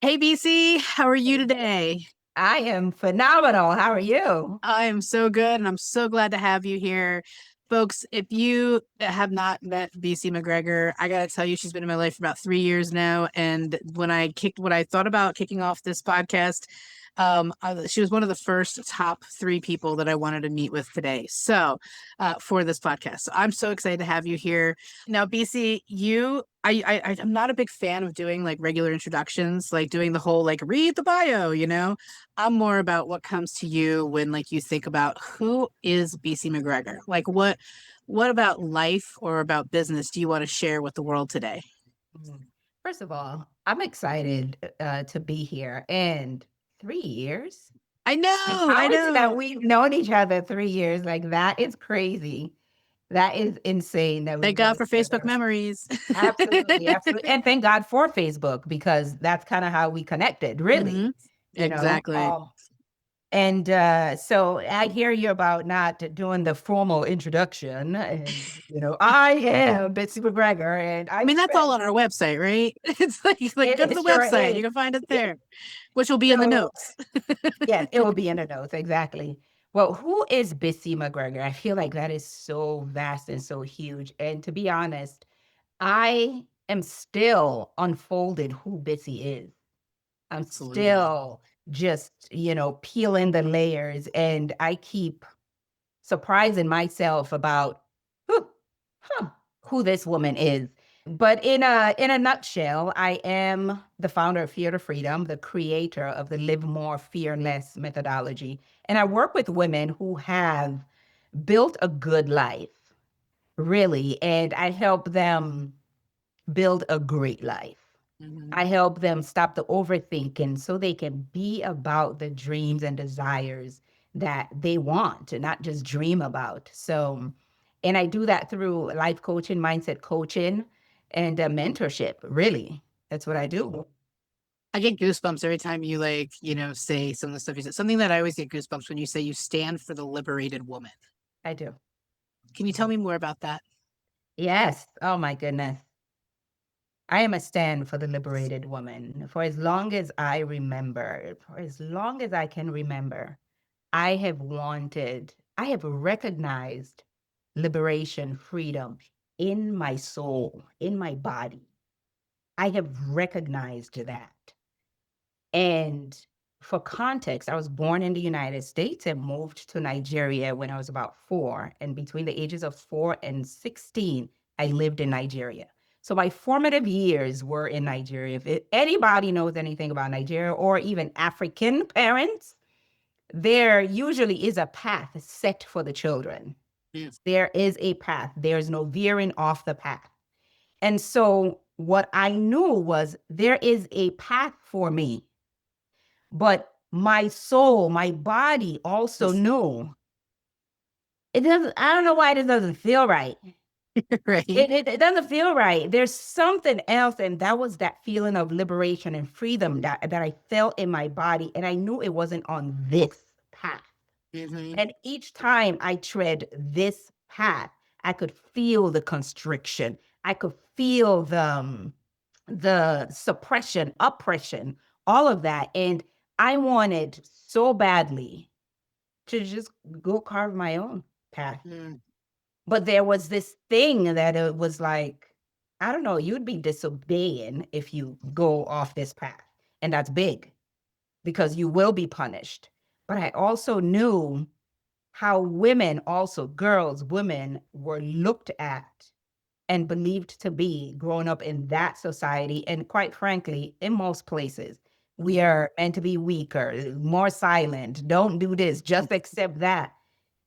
Hey, BC, how are you today? I am phenomenal. How are you? I am so good, and I'm so glad to have you here. Folks, if you have not met Bisi MacGregor, I gotta tell you, she's been in my life for about 3 years now. And when I thought about kicking off this podcast, she was one of the first top three people that I wanted to meet with today. For this podcast, so I'm so excited to have you here. Now, BC, I'm not a big fan of doing like regular introductions, like doing the whole like read the bio. I'm more about what comes to you when like you think about who is Bisi MacGregor? Like what about life or about business do you want to share with the world today? Mm. First of all, I'm excited to be here. And 3 years? I Like, know, I how is it that know. we've known each other 3 years? Like, that is crazy. That is insane that we've Thank known God for each Facebook other. memories. Absolutely, absolutely. And thank God for Facebook because that's kind of how we connected, really. hmm You know, Exactly. um, And so I hear you about not doing the formal introduction. And, I am Bitsy McGregor, and I I mean, that's all spent, on our website, right? It's like go to it the sure website. You is. can find it there, which will be in the So, notes. yes, it will be in the notes. Exactly. Well, who is Bitsy McGregor? I feel like that is so vast and so huge. And to be honest, I am still unfolded who Bitsy is. I'm Absolutely. still just, peeling the layers. And I keep surprising myself about who, huh, who this woman is. But in a nutshell, I am the founder of Fear to Freedom, the creator of the Live More Fear Less methodology. And I work with women who have built a good life, really, and I help them build a great life. hmm I help them stop the overthinking so they can be about the dreams and desires that they want and not just dream about. So, and I do that through life coaching, mindset coaching, and mentorship. Really, that's what I do. I get goosebumps every time you say some of the stuff you said. Something that I always get goosebumps when you say you stand for the liberated woman. I do. Can you tell me more about that? Yes. Oh my goodness. I am a stand for the liberated woman. For as long as I remember, for as long as I can remember, I have recognized liberation, freedom in my soul, in my body. I have recognized that. And for context, I was born in the United States and moved to Nigeria when I was about 4. And between the ages of 4 and 16, I lived in Nigeria. So my formative years were in Nigeria. If anybody knows anything about Nigeria or even African parents, there usually is a path set for the children. Yes. There is a path. There's no veering off the path. And so what I knew was there is a path for me, but my soul, my body also Just knew it doesn't, I don't know why it doesn't feel right. right. It doesn't feel right. There's something else. And that was that feeling of liberation and freedom that I felt in my body. And I knew it wasn't on this path. hmm And each time I tread this path, I could feel the constriction. I could feel the suppression, oppression, all of that. And I wanted so badly to just go carve my own path. mm But there was this thing that it was like, I don't know, you'd be disobeying if you go off this path. And that's big because you will be punished. But I also knew how women, also girls, women were looked at and believed to be growing up in that society. And quite frankly, in most places, we hmm are meant to be weaker, more silent, don't do this, just accept that.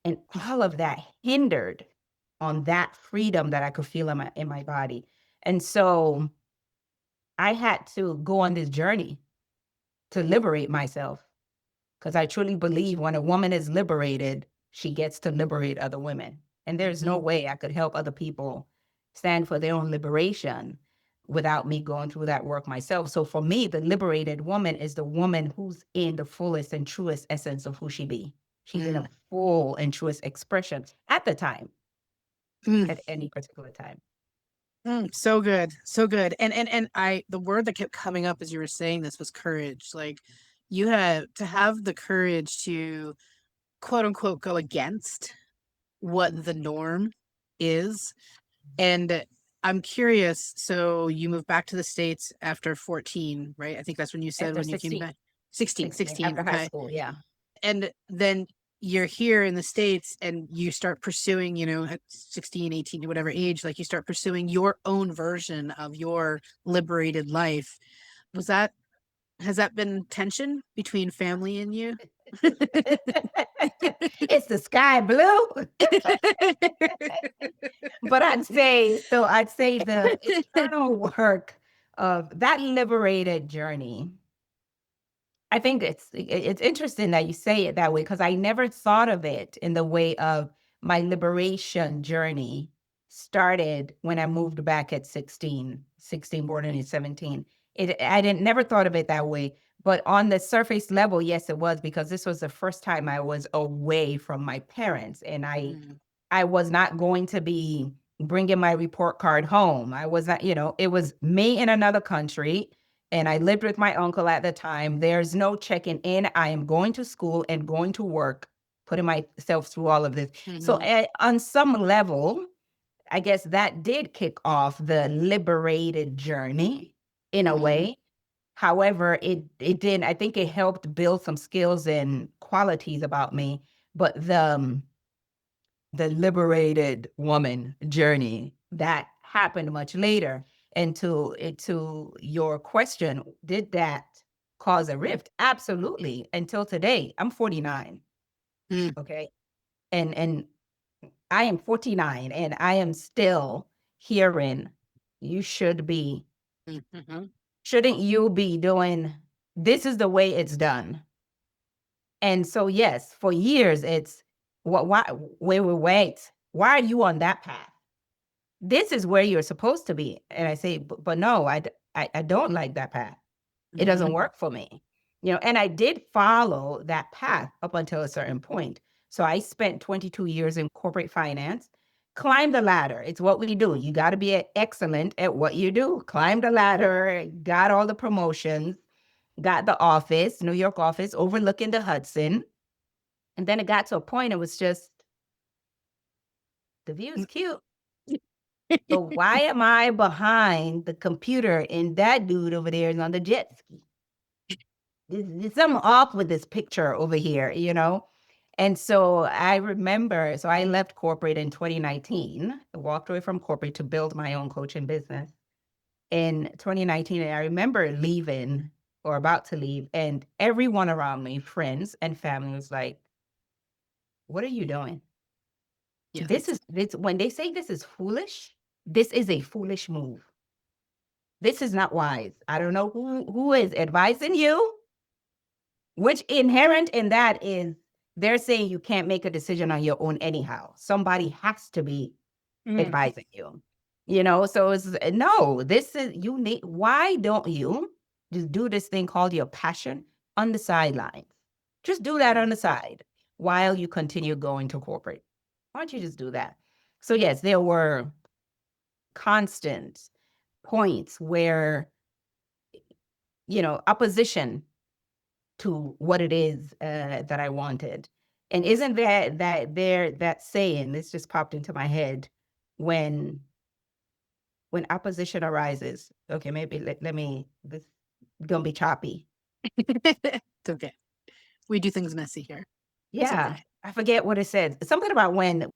And all of that hindered on that freedom that I could feel in my body. And so I had to go on this journey to liberate myself because I truly believe when a woman is liberated, she gets to liberate other women. And there's no hmm way I could help other people stand for their own liberation without me going through that work myself. So for me, the liberated woman is the woman who's in the fullest and truest essence of who she be. She's in a full and truest expression at the time, mm at any particular time. So good. So good. And the word that kept coming up as you were saying this was courage. Like you had to have the courage to quote unquote go against what the norm is. And I'm curious, so you moved back to the States after 14, right? I think that's when you said After when you came 16, back. 16, 16 16, after high okay. school. Yeah. And then you're here in the States and you start pursuing, at 16, 18, whatever age, like you start pursuing your own version of your liberated life. Was that, has that been tension between family and you? It's the sky blue. But I'd say the internal work of that liberated journey. I think it's interesting that you say it that way because I never thought of it in the way of my liberation journey started when I moved back at 16, born in 17. I didn't never thought of it that way. But on the surface level, yes, it was because this was the first time I was away from my parents, and Mm, I was not going to be bringing my report card home. I was not, it was me in another country, and I lived with my uncle at the time. There's no checking in. I am going to school and going to work, putting myself through all of this. So, mhm, on some level, I guess that did kick off the liberated journey in a mhm, way. However, it didn't. I think it helped build some skills and qualities about me, but the liberated woman journey that happened much later. And to your question, did that cause a rift? Absolutely. Until today, I'm 49. mm, Okay. And I am 49 and I am still hearing you should be, mm, mhm, shouldn't you be doing this is the way it's done. And so yes, for years it's what why wait. Why are you on that path? This is where you're supposed to be. And I say, but no, I don't like that path. It doesn't mhm, work for me. And I did follow that path up until a certain point. So I spent 22 years in corporate finance, climbed the ladder. It's what we do. You got to be excellent at what you do. Climb the ladder, got all the promotions, got the office, New York office overlooking the Hudson. And then it got to a point, it was just, the view's mm. cute. But why am I behind the computer and that dude over there is on the jet ski? There's something off with this picture over here? And so I remember, so I left corporate in 2019, walked away from corporate to build my own coaching business in 2019. And I remember leaving or about to leave, and everyone around me, friends and family, was like, what are you doing? Yeah, This that's is this when they say this is foolish, this is a foolish move. This is not wise. I don't know who is advising you, which inherent in that is they're saying you can't make a decision on your own anyhow. Somebody has to be mm, advising you. So it's no, this is you need why don't you just do this thing called your passion on the sidelines? Just do that on the side while you continue going to corporate. Why don't you just do that? So yes, there were constant points where opposition to what it is that I wanted. And isn't that saying, this just popped into my head, when opposition arises, okay, maybe let me, this gonna be choppy. it's okay. We do things messy here. It's Yeah, okay. I forget what it says. Something about when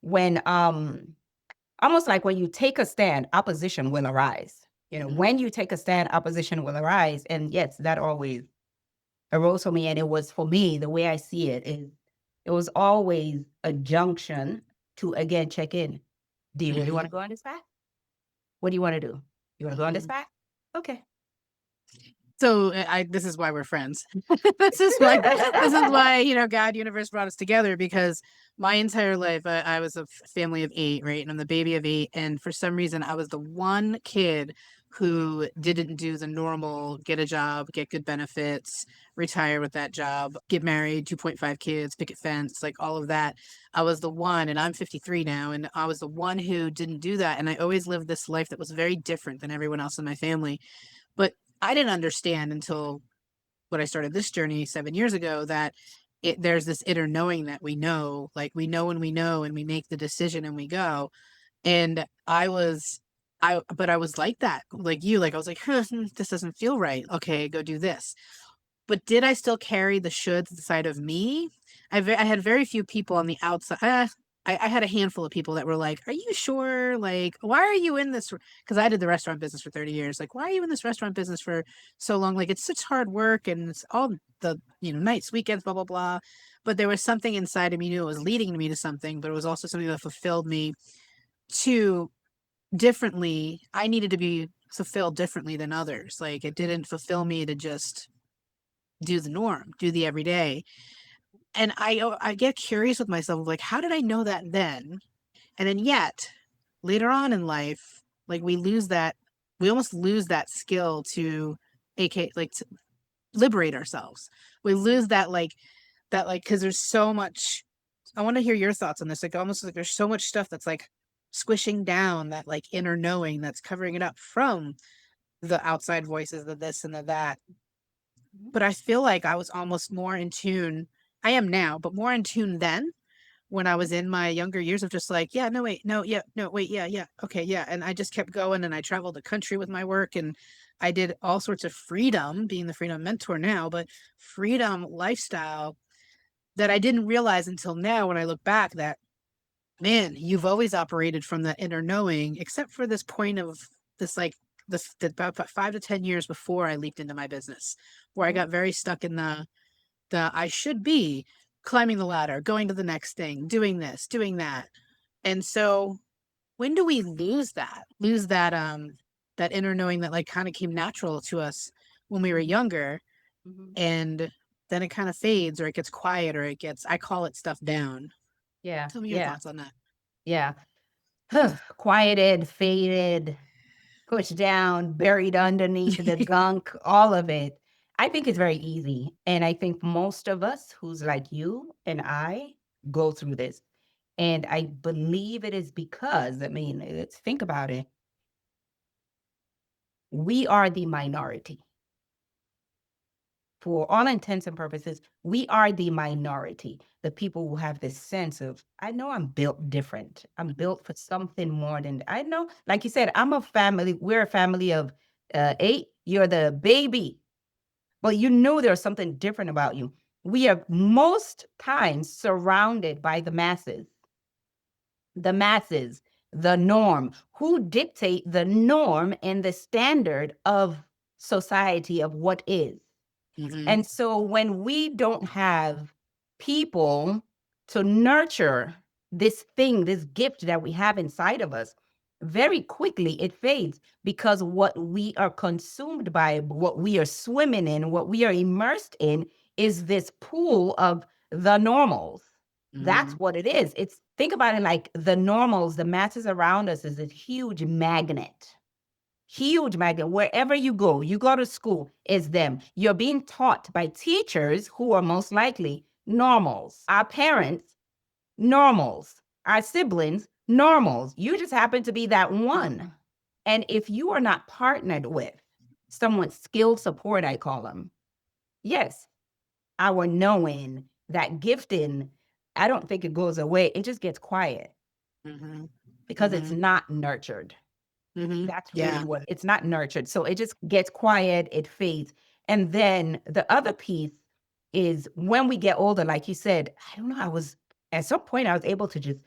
almost like when you take a stand, opposition will arise. Mhm, When you take a stand, opposition will arise. And yes, that always arose for me. And it was for me, the way I see it is it was always a junction to again check in. Do you really want mhm, to go on this path? What do you want to do? You want to go on this mhm. path? Okay. So this is why we're friends. this is why God universe brought us together, because my entire life I was a family of eight, right, and I'm the baby of eight, and for some reason I was the one kid who didn't do the normal get a job, get good benefits, retire with that job, get married, 2.5 kids, picket fence, like all of that. I was the one, and I'm 53 now, and I was the one who didn't do that. And I always lived this life that was very different than everyone else in my family. But I didn't understand until when I started this journey 7 years ago that there's this inner knowing that we know, like we know when we know, and we make the decision and we go. And but I was like that, like you, like I was like, huh, this doesn't feel right. Okay, go do this. But did I still carry the shoulds inside of me? I had very few people on the outside. I had a handful of people that were like, "Are you sure? Like, why are you in this?" Because I did the restaurant business for 30 years. Like, why are you in this restaurant business for so long? Like, it's such hard work and it's all the, nights, weekends, blah, blah, blah. But there was something inside of me knew it was leading me to something, but it was also something that fulfilled me to differently. I needed to be fulfilled differently than others. Like, it didn't fulfill me to just do the norm, do the everyday. And I get curious with myself, like, how did I know that then? And then yet, later on in life, like we almost lose that skill to, AK, like to liberate ourselves. We lose that, because there's so much. I want to hear your thoughts on this. Like, almost like there's so much stuff that's like squishing down that like inner knowing that's covering it up from the outside voices, the this and the that. But I feel like I was almost more in tune. I am now, but more in tune then when I was in my younger years of just like, yeah, no, wait, no, yeah, no, wait, yeah, yeah, okay, yeah. And I just kept going and I traveled the country with my work and I did all sorts of freedom, being the freedom mentor now, but freedom lifestyle that I didn't realize until now when I look back that, man, you've always operated from that inner knowing, except for this point of this, like, the about 5 to 10 years before I leaped into my business, where I got very stuck in the I should be climbing the ladder, going to the next thing, doing this, doing that. And so when do we lose that? Lose that inner knowing that like kind of came natural to us when we were younger, Mhm. and then it kind of fades or it gets quiet or it gets, I call it, stuff down. Yeah, Tell me your yeah, thoughts on that. yeah. Quieted, faded, pushed down, buried underneath the gunk, all of it. I think it's very easy. And I think most of us who's like you and I go through this. And I believe it is because, I mean, let's think about it. We are the minority. For all intents and purposes, we are the minority. The people who have this sense of, I know I'm built different. I'm built for something more than I know. Like you said, we're a family of 8. You're the baby. Well, you know there's something different about you. We are most times surrounded by the masses, the norm, who dictate the norm and the standard of society of what is. Mm-hmm. And so when we don't have people to nurture this thing, this gift that we have inside of us, very quickly it fades because what we are consumed by, what we are swimming in, what we are immersed in is this pool of the normals. That's Mm-hmm. what it is. It's think about it like the normals, the masses around us is a huge magnet. Huge magnet. Wherever you go to school, is them. You're being taught by teachers who are most likely normals. Our parents, normals. Our siblings, normals. You just happen to be that one. And if you are not partnered with someone skilled support, I call them, yes, our knowing, that gifting, I don't think it goes away. It just gets quiet Mm-hmm. because it's Mm-hmm. not nurtured. Mm-hmm. That's really Yeah. what it's not nurtured. So it just gets quiet, it fades. And then the other piece is when we get older, like you said, I don't know, at some point I was able to just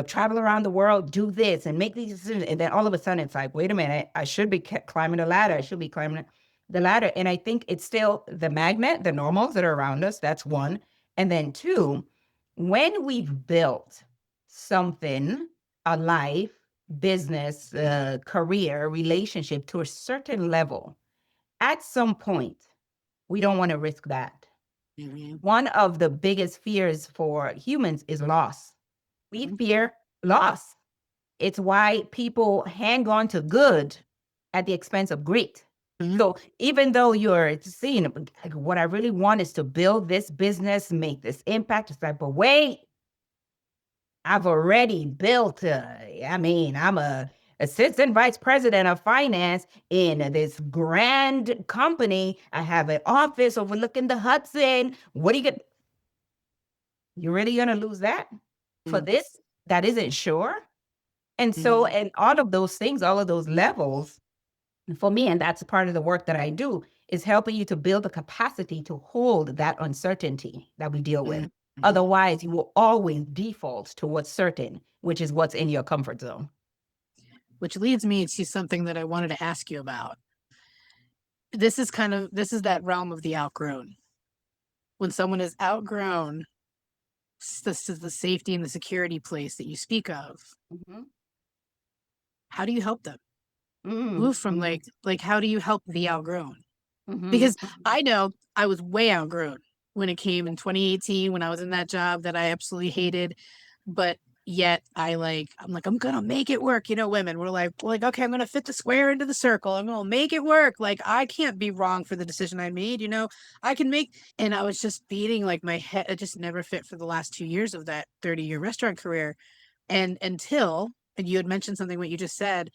travel around the world, do this and make these decisions. And then all of a sudden it's like, wait a minute, I should be climbing the ladder. I should be climbing the ladder. And I think it's still the magnet, the normals that are around us. That's one. And then two, when we've built something, a life, business, career, relationship to a certain level, at some point, we don't want to risk that. Mm-hmm. One of the biggest fears for humans is loss. We Mm-hmm. fear loss. It's why people hang on to good at the expense of grit. Mhm. So even though you're seeing like, what I really want is to build this business, make this impact, it's like, but wait, I've already built I'm a assistant vice president of finance in this grand company. I have an office overlooking the Hudson. What are you going to, you're really going to lose that for Mm, this that isn't sure? And so, mhm. and all of those things, all of those levels for me, and that's part of the work that I do, is helping you to build the capacity to hold that uncertainty that we deal with. Mhm. Mhm. Otherwise, you will always default to what's certain, which is what's in your comfort zone. Which leads me to something that I wanted to ask you about. This is that realm of the outgrown. When someone is outgrown, this is the safety and the security place that you speak of. Mhm. How do you help them Mm, move from mhm, how do you help the outgrown? mhm, Because I know I was way outgrown when it came in 2018 when I was in that job that I absolutely hated, but yet I'm like I'm gonna make it work. You know, women we're like okay, I'm gonna fit the square into the circle. I'm gonna make it work. Like I can't be wrong for the decision I made. You know, I can make. And I was just beating like my head. It just never fit for the last 2 years of that 30-year restaurant career, and until and you had mentioned something what you just said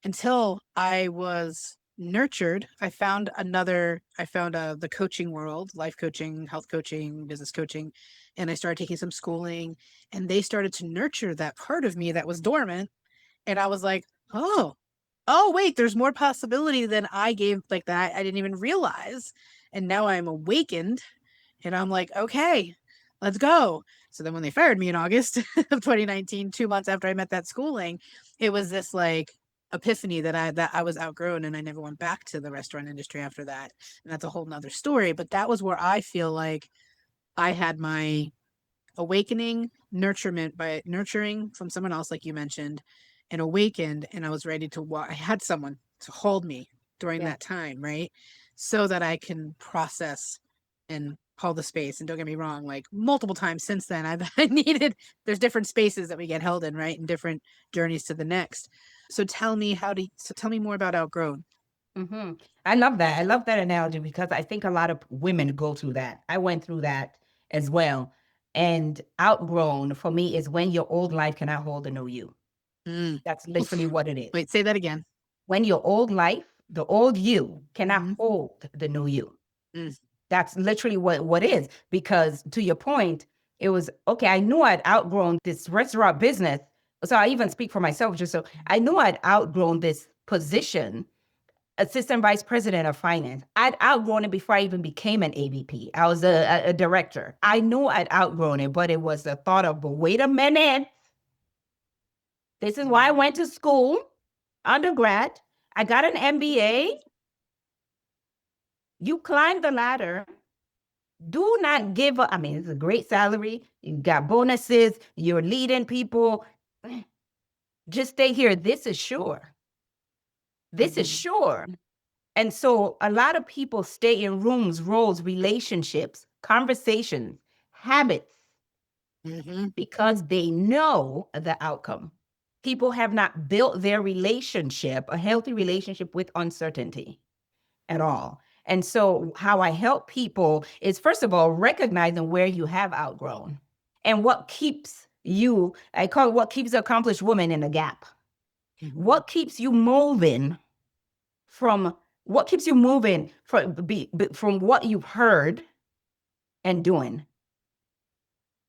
until I was nurtured, I found the coaching world, life coaching, health coaching, business coaching, and I started taking some schooling and they started to nurture that part of me that was dormant. And I was like, oh, wait, there's more possibility than I gave like that. I didn't even realize. And now I'm awakened and I'm like, okay, let's go. So then when they fired me in August of 2019, 2 months after I met that schooling, it was this like epiphany that I was outgrown and I never went back to the restaurant industry after that. And that's a whole nother story. But that was where I feel like I had my awakening, nurturement by nurturing from someone else, like you mentioned, and awakened. And I was ready to walk. I had someone to hold me during yeah. that time, right? So that I can process and hold the space. And don't get me wrong, like multiple times since then, I needed, there's different spaces that we get held in, right? And different journeys to the next. So tell me more about Outgrown. Hmm. I love that. I love that analogy because I think a lot of women go through that. I went through that as well. And outgrown for me is when your old life cannot hold a new you. Mm. That's literally what it is. Wait, say that again. When your old life, the old you cannot Mm-hmm. hold the new you. Mm. That's literally what is. Because to your point, it was okay. I knew I'd outgrown this restaurant business. So I even speak for myself, just so I knew I'd outgrown this position, assistant vice president of finance. I'd outgrown it before I even became an AVP. I was a director. I knew I'd outgrown it, but it was the thought of, but wait a minute. This is why I went to school, undergrad. I got an MBA. You climbed the ladder. Do not give up. I mean, it's a great salary. You got bonuses. You're leading people. Just stay here. This is sure. This is Mhm. sure. And so a lot of people stay in rooms, roles, relationships, conversations, habits Mhm. because they know the outcome. People have not built their relationship, a healthy relationship with uncertainty at all. And so, how I help people is first of all, recognizing where you have outgrown and what keeps you, I call it what keeps the accomplished woman in the gap. Mhm. What keeps you moving from what keeps you moving from what you've heard and doing?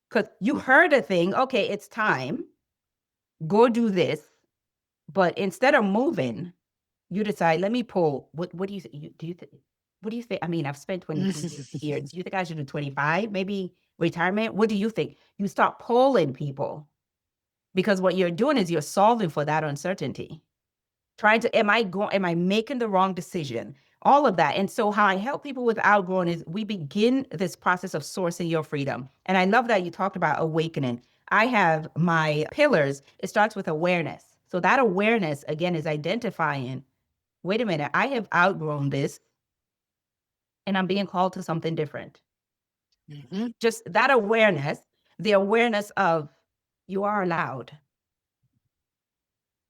Because you heard a thing, okay, it's time, go do this. But instead of moving, you decide, let me pull. What do you do you think? What do you think? I mean, I've spent 22 years here. Do you think I should do 25? Maybe retirement? What do you think? You start polling people because what you're doing is you're solving for that uncertainty. Trying to, am I making the wrong decision? All of that. And so how I help people with outgrowing is we begin this process of sourcing your freedom. And I love that you talked about awakening. I have my pillars. It starts with awareness. So that awareness again is identifying, wait a minute, I have outgrown this and I'm being called to something different. Mhm. Just that awareness, the awareness of you are allowed.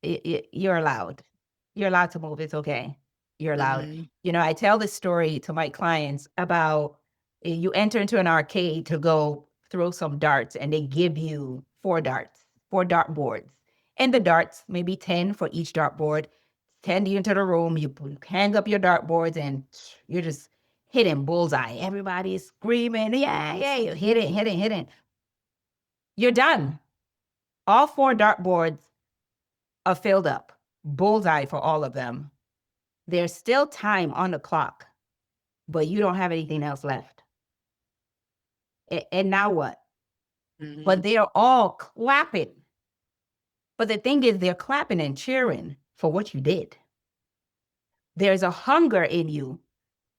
You're allowed. You're allowed to move. It's okay. You're allowed. Mm-hmm. You know, I tell this story to my clients about you enter into an arcade to go throw some darts, and they give you 4 darts, 4 dartboards. And the darts, maybe 10 for each dartboard. 10 you into the room, you hang up your dartboards, and you're just hitting bullseye. Everybody's screaming, yeah, yeah, you're hitting. You're done. All 4 dartboards are filled up. Bullseye for all of them. There's still time on the clock, but you don't have anything else left. And now what? Mm-hmm. But they are all clapping. But the thing is, they're clapping and cheering for what you did. There's a hunger in you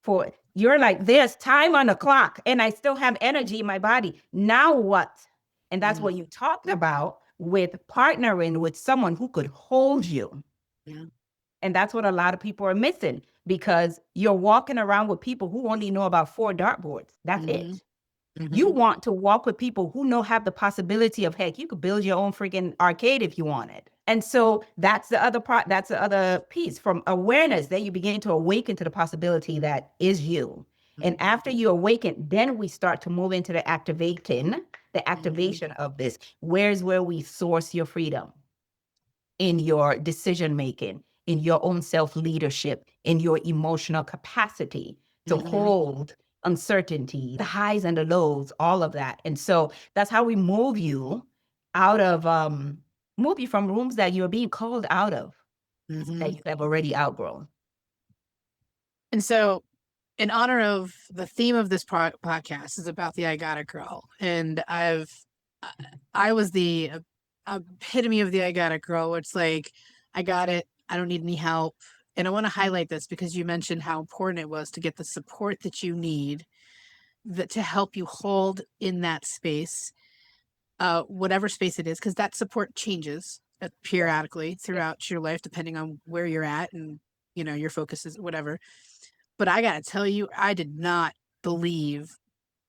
for, you're like, there's time on the clock and I still have energy in my body. Now what? And that's what you talked about with partnering with someone who could hold you. Yeah. And that's what a lot of people are missing, because you're walking around with people who only know about 4 dartboards. That's it. You want to walk with people who have the possibility of, heck, you could build your own freaking arcade if you wanted. And so that's the other part. That's the other piece from awareness, that you begin to awaken to the possibility that is you. And after you awaken, then we start to move into the activation of this. Where's where we source your freedom in your decision making, in your own self leadership, in your emotional capacity to hold uncertainty, the highs and the lows, all of that. And so that's how we move you out of, move you from rooms that you're being called out of, that you have already outgrown. And so, in honor of the theme of this podcast is about the I Got It Girl, and I was the epitome of the I Got It Girl. It's like, I got it. I don't need any help. And I want to highlight this because you mentioned how important it was to get the support that you need to help you hold in that space, whatever space it is, because that support changes periodically throughout your life, depending on where you're at and, your focus is whatever. But I got to tell you, I did not believe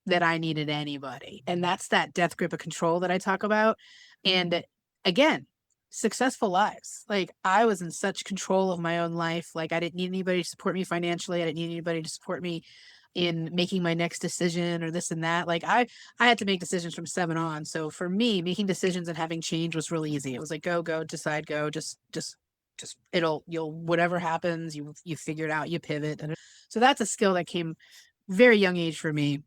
that I needed anybody. And that's that death grip of control that I talk about. And again, successful lives. Like, I was in such control of my own life. Like, I didn't need anybody to support me financially. I didn't need anybody to support me in making my next decision or this and that. Like, I had to make decisions from 7 on. So for me, making decisions and having change was really easy. It was like, go, decide, go, just you'll, whatever happens, you figure it out, you pivot. And so that's a skill that came very young age for me.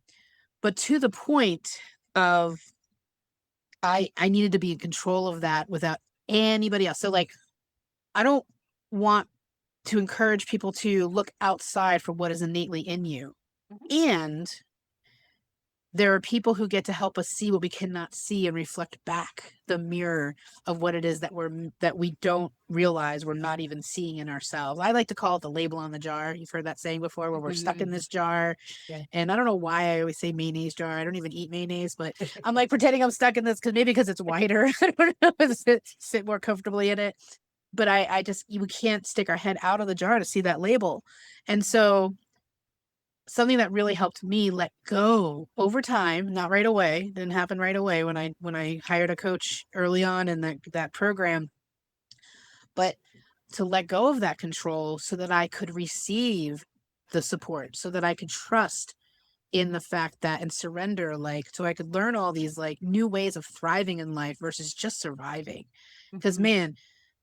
But to the point of, I needed to be in control of that without anybody else. So, like, I don't want to encourage people to look outside for what is innately in you. And there are people who get to help us see what we cannot see and reflect back the mirror of what it is that we don't realize we're not even seeing in ourselves. I like to call it the label on the jar. You've heard that saying before, where we're stuck in this jar. Yeah. And I don't know why I always say mayonnaise jar. I don't even eat mayonnaise, but I'm like pretending I'm stuck in this because it's wider. I don't know, sit more comfortably in it. But I just, we can't stick our head out of the jar to see that label. And so something that really helped me let go over time, not right away, didn't happen right away when I hired a coach early on in that program, but to let go of that control so that I could receive the support, so that I could trust in the fact that, and surrender, like, so I could learn all these like new ways of thriving in life versus just surviving. Because man,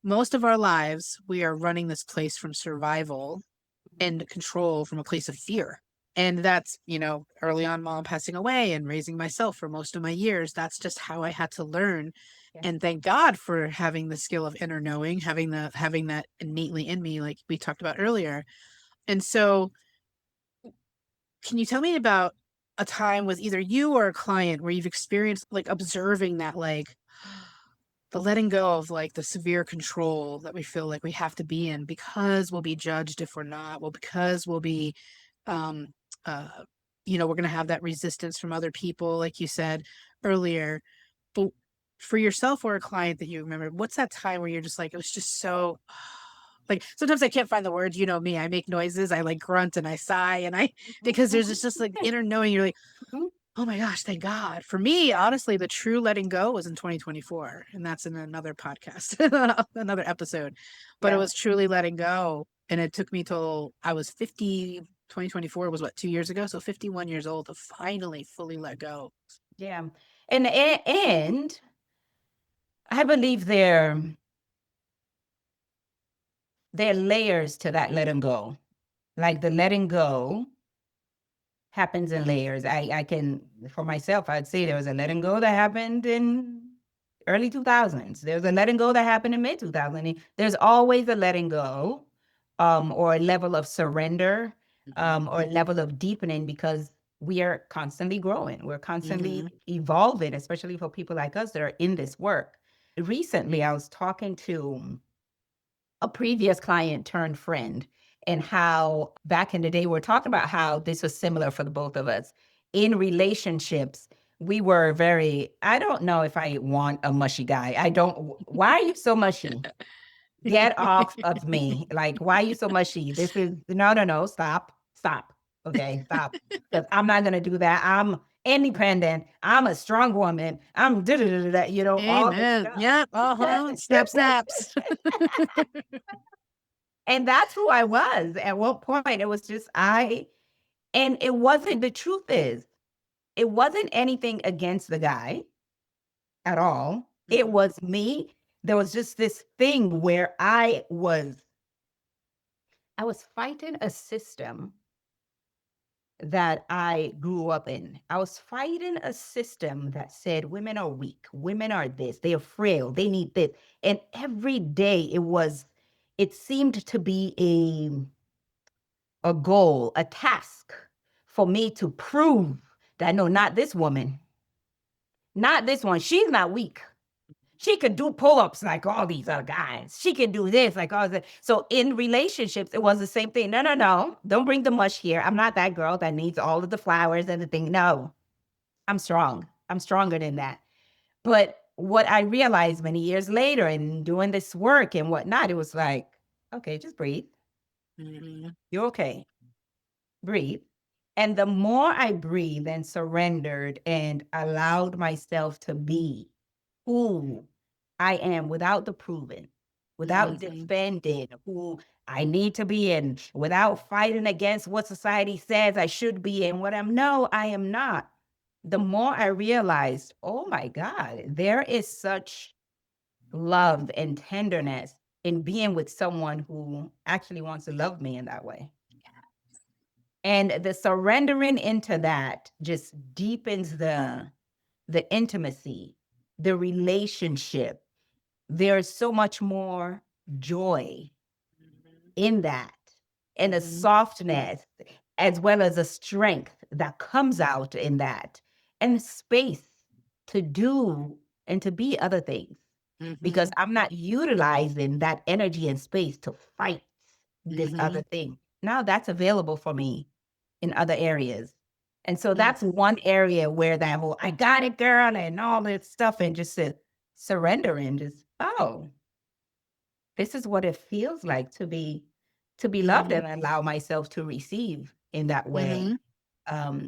most of our lives, we are running this place from survival and control from a place of fear. And that's, early on, mom passing away and raising myself for most of my years. That's just how I had to learn. Yeah. And thank God for having the skill of inner knowing, having that innately in me, like we talked about earlier. And so, can you tell me about a time with either you or a client where you've experienced like observing that, like, the letting go of like the severe control that we feel like we have to be in because we'll be judged if we're not, well, because we'll be, um, uh, we're going to have that resistance from other people, like you said earlier. But for yourself or a client that you remember, what's that time where you're just like, it was just so, like, sometimes I can't find the words, me, I make noises, I like grunt and I sigh, and because there's just like inner knowing, you're like, Oh my gosh, thank God. For me, honestly, the true letting go was in 2024. And that's in another podcast, another episode. But it Yeah. was truly letting go. And it took me till I was 50. 2024 was what, 2 years ago? So 51 years old to finally fully let go. Yeah. And I believe there are layers to that letting go. Like the letting go happens in layers. I can, for myself, I'd say there was a letting go that happened in early 2000s. There's a letting go that happened in mid 2000s. There's always a letting go, or a level of surrender, or a level of deepening, because we are constantly growing. We're constantly evolving, especially for people like us that are in this work. Recently, I was talking to a previous client turned friend, and how back in the day, we're talking about how this was similar for the both of us. In relationships, we were very, I don't know if I want a mushy guy. I don't, why are you so mushy? Get off of me. Like, why are you so mushy? This is, no, no, no, stop, stop. Okay, stop. Because I'm not going to do that. I'm independent. I'm a strong woman. I'm da da da da, all this Amen. stuff. Yep. Uh-huh. Snap, snaps. And that's who I was at one point. It was just and it wasn't, the truth is, it wasn't anything against the guy at all. It was me. There was just this thing where I was fighting a system that I grew up in. I was fighting a system that said women are weak, women are this, they are frail, they need this. And every day it seemed to be a goal, a task for me to prove that no, not this woman, not this one. She's not weak. She could do pull-ups like all these other guys. She can do this like all that. So in relationships, it was the same thing. No, no, no. Don't bring the mush here. I'm not that girl that needs all of the flowers and the thing. No, I'm strong. I'm stronger than that. But what I realized many years later in doing this work and whatnot, it was like, okay, just breathe. You're okay. Breathe. And the more I breathed and surrendered and allowed myself to be who I am without the proving, without defending who I need to be in, without fighting against what society says I should be and what no, I am not. The more I realized, oh my God, there is such love and tenderness in being with someone who actually wants to love me in that way. And the surrendering into that just deepens the intimacy, the relationship. There's so much more joy in that, and a softness, as well as a strength that comes out in that, and space to do and to be other things. Because I'm not utilizing that energy and space to fight this other thing. Now that's available for me in other areas. And so that's one area where that whole, I got it, girl, and all this stuff, and just to surrender and just, oh, this is what it feels like to be loved and allow myself to receive in that way.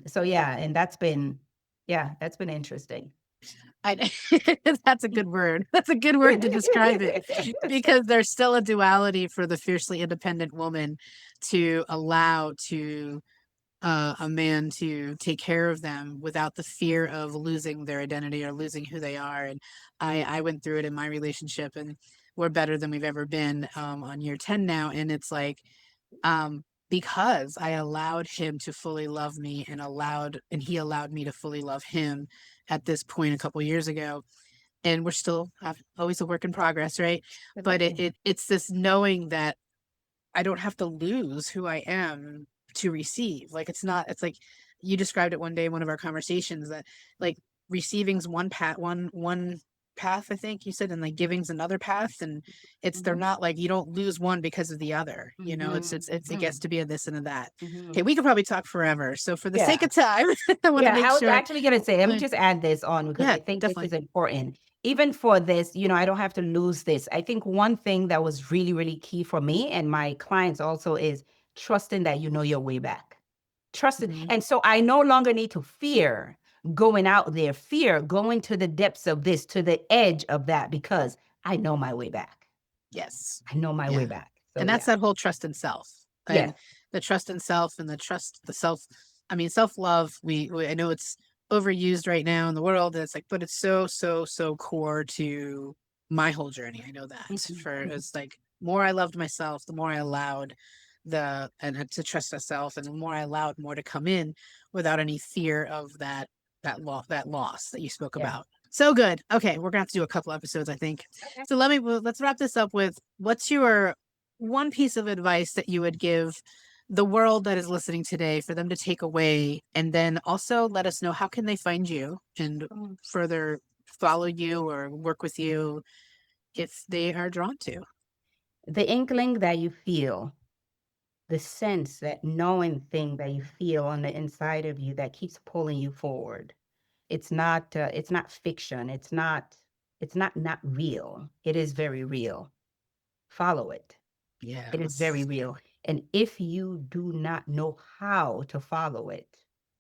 So yeah, and that's been interesting. I, that's a good word. That's a good word to describe it, because there's still a duality for the fiercely independent woman to allow a man to take care of them without the fear of losing their identity or losing who they are. And I went through it in my relationship, and we're better than we've ever been on year 10 now. And it's like, because I allowed him to fully love me and he allowed me to fully love him at this point a couple years ago. And we're still always a work in progress, right? But it's this knowing that I don't have to lose who I am to receive. Like it's like you described it one day in one of our conversations, that like receiving's one path, one path, I think you said, and like giving's another path. And they're not like, you don't lose one because of the other. It gets to be a this and a that. Okay, we could probably talk forever. So for the sake of time, I want to make I was sure. actually going to say, let me just add this on, because I think definitely. this is important. Even for this, I don't have to lose this. I think one thing that was really, really key for me and my clients also is trusting that you know your way back. Trusting. And so I no longer need to fear going out there, fear, going to the depths of this, to the edge of that, because I know my way back. Yes. I know my way Yeah. back. And So that's yeah. that whole trust in self. Yes. And the trust in self and the trust, the self, I mean, self-love, I know it's overused right now in the world. And it's like, but it's so, so, so core to my whole journey. I know that Mhm, for mhm. it's like more I loved myself, the more I allowed to trust myself, and the more I allowed more to come in without any fear of that loss that you spoke Yeah. about. So good. Okay, we're gonna have to do a couple episodes, I think. Okay. So let's wrap this up with, what's your one piece of advice that you would give the world that is listening today for them to take away, and then also let us know how can they find you and further follow you or work with you if they are drawn to. The inkling that you feel, the sense, that knowing thing that you feel on the inside of you that keeps pulling you forward. It's not fiction. It's not real. It is very real. Follow it. It is very Yes. real. And if you do not know how to follow it,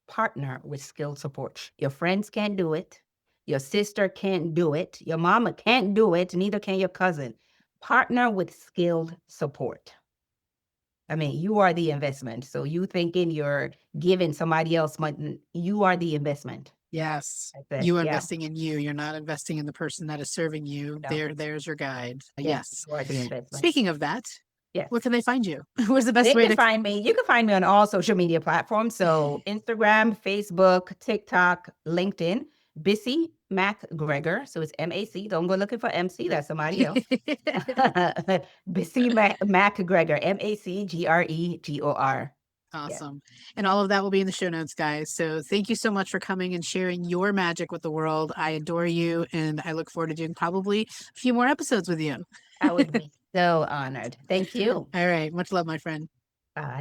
partner with skilled support. Your friends can't do it. Your sister can't do it. Your mama can't do it. Neither can your cousin. Partner with skilled support. I mean, you are the investment. So you thinking you're giving somebody else money, you are the investment. Yes. That's it. You are Yeah. investing in you. You're not investing in the person that is serving you. No. There's your guide. Yeah. Yes. You are the investment. Speaking of that, Yes. where can they find you? What's the best They way can to find me. You can find me on all social media platforms. So Instagram, Facebook, TikTok, LinkedIn, Bisi MacGregor. So it's MAC. Don't go looking for MC. That's somebody else. Bisi MacGregor. MacGregor. Yes. Awesome. And all of that will be in the show notes, guys. So thank you so much for coming and sharing your magic with the world. I adore you, and I look forward to doing probably a few more episodes with you. I would be so honored. Thank you. All right. Much love, my friend. Bye.